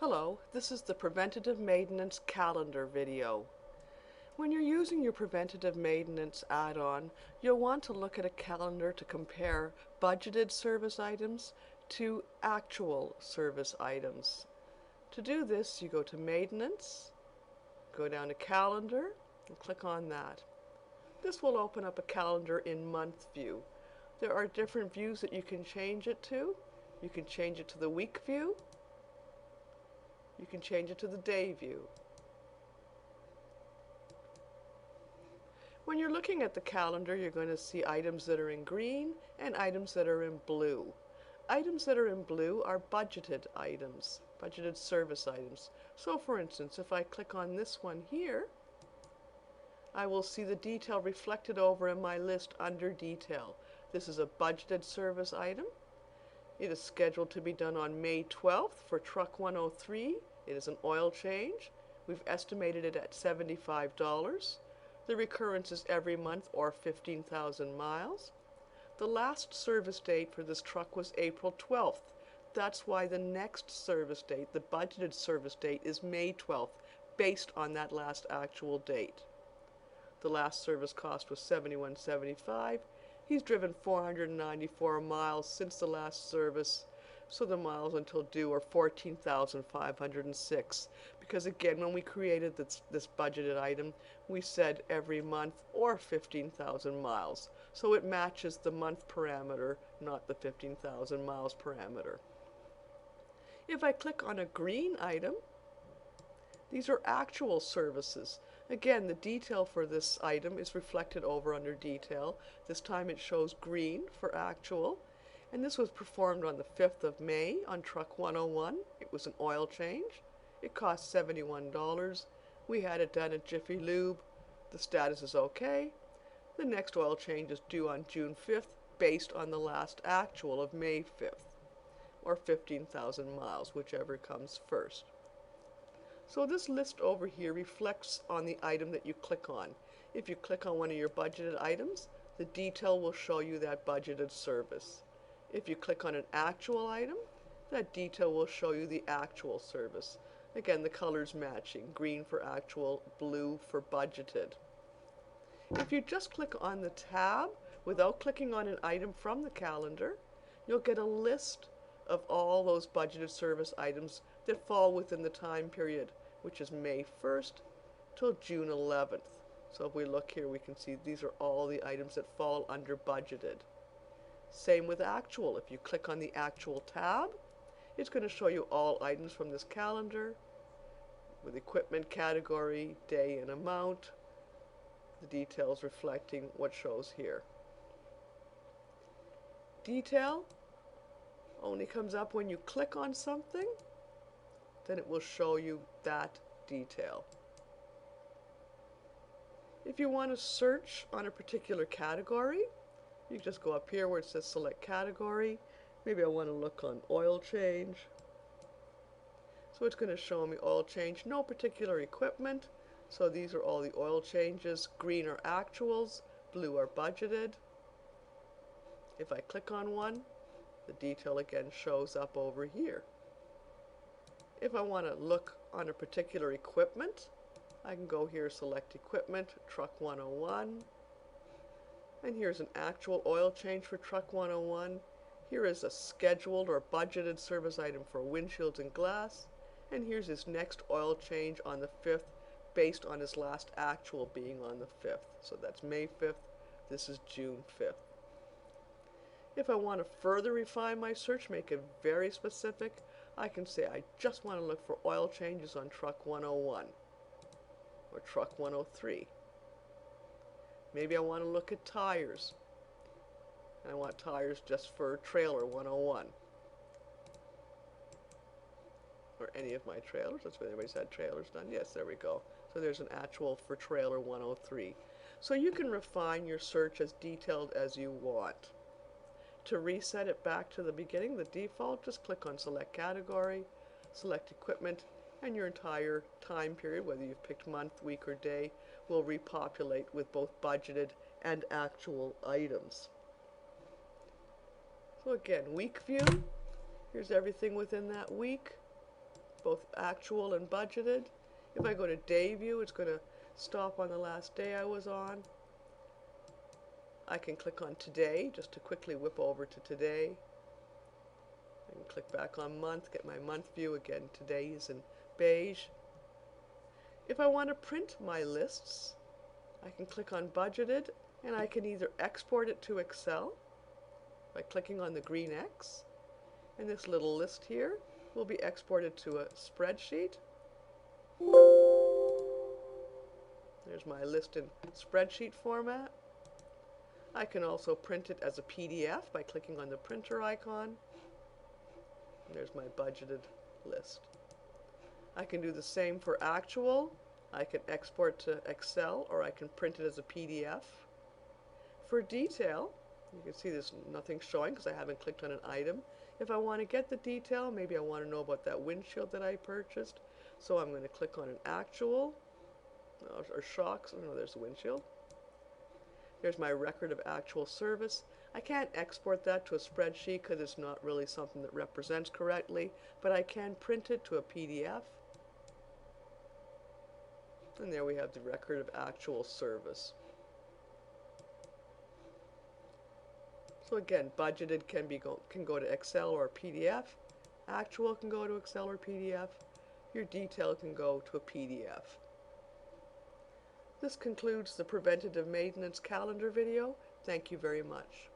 Hello, this is the Preventative Maintenance Calendar video. When you're using your Preventative Maintenance add-on, you'll want to look at a calendar to compare budgeted service items to actual service items. To do this, you go to Maintenance, go down to Calendar, and click on that. This will open up a calendar in month view. There are different views that you can change it to. You can change it to the week view. You can change it to the day view. When you're looking at the calendar, you're going to see items that are in green and items that are in blue. Items that are in blue are budgeted items, budgeted service items. So for instance, if I click on this one here, I will see the detail reflected over in my list under detail. This is a budgeted service item. It is scheduled to be done on May 12th for truck 103. It is an oil change. We've estimated it at $75. The recurrence is every month or 15,000 miles. The last service date for this truck was April 12th. That's why the next service date, the budgeted service date, is May 12th, based on that last actual date. The last service cost was $71.75. He's driven 494 miles since the last service, so the miles until due are 14,506. Because again, when we created this budgeted item, we said every month or 15,000 miles. So it matches the month parameter, not the 15,000 miles parameter. If I click on a green item, these are actual services. Again, the detail for this item is reflected over under detail. This time it shows green for actual. And this was performed on the 5th of May on truck 101. It was an oil change. It cost $71. We had it done at Jiffy Lube. The status is okay. The next oil change is due on June 5th based on the last actual of May 5th, or 15,000 miles, whichever comes first. So this list over here reflects on the item that you click on. If you click on one of your budgeted items, the detail will show you that budgeted service. If you click on an actual item, that detail will show you the actual service. Again, the colors matching, green for actual, blue for budgeted. If you just click on the tab without clicking on an item from the calendar, you'll get a list of all those budgeted service items that fall within the time period, which is May 1st till June 11th. So if we look here, we can see these are all the items that fall under budgeted. Same with actual. If you click on the actual tab, it's going to show you all items from this calendar with equipment category, day, and amount. The details reflecting what shows here. Detail only comes up when you click on something, then it will show you that detail. If you want to search on a particular category, you just go up here where it says select category. Maybe I want to look on oil change. So it's going to show me oil change, no particular equipment. So these are all the oil changes. Green are actuals, blue are budgeted. If I click on one, the detail again shows up over here. If I want to look on a particular equipment, I can go here, select equipment, truck 101. And here's an actual oil change for truck 101. Here is a scheduled or budgeted service item for windshields and glass. And here's his next oil change on the 5th based on his last actual being on the 5th. So that's May 5th. This is June 5th. If I want to further refine my search, make it very specific, I can say I just want to look for oil changes on truck 101 or truck 103. Maybe I want to look at tires, and I want tires just for trailer 101 or any of my trailers. That's what everybody's had trailers done. Yes, there we go. So there's an actual for trailer 103. So you can refine your search as detailed as you want. To reset it back to the beginning, the default, just click on select category, select equipment, and your entire time period, whether you've picked month, week, or day, will repopulate with both budgeted and actual items. So again, week view, here's everything within that week. both actual and budgeted. If I go to day view, it's going to stop on the last day I was on. I can click on today just to quickly whip over to today. I can click back on month, get my month view again. Today is in beige. If I want to print my lists, I can click on budgeted, and I can either export it to Excel by clicking on the green X, and this little list here will be exported to a spreadsheet. There's my list in spreadsheet format. I can also print it as a PDF by clicking on the printer icon. There's my budgeted list. I can do the same for actual. I can export to Excel, or I can print it as a PDF. For detail, you can see there's nothing showing because I haven't clicked on an item. If I want to get the detail, maybe I want to know about that windshield that I purchased, so I'm going to click on an actual, or shocks. Oh no, there's the windshield. Here's my record of actual service. I can't export that to a spreadsheet because it's not really something that represents correctly, but I can print it to a PDF. And there we have the record of actual service. So again, budgeted can go to Excel or PDF. Actual can go to Excel or PDF. Your detail can go to a PDF. This concludes the preventative maintenance calendar video. Thank you very much.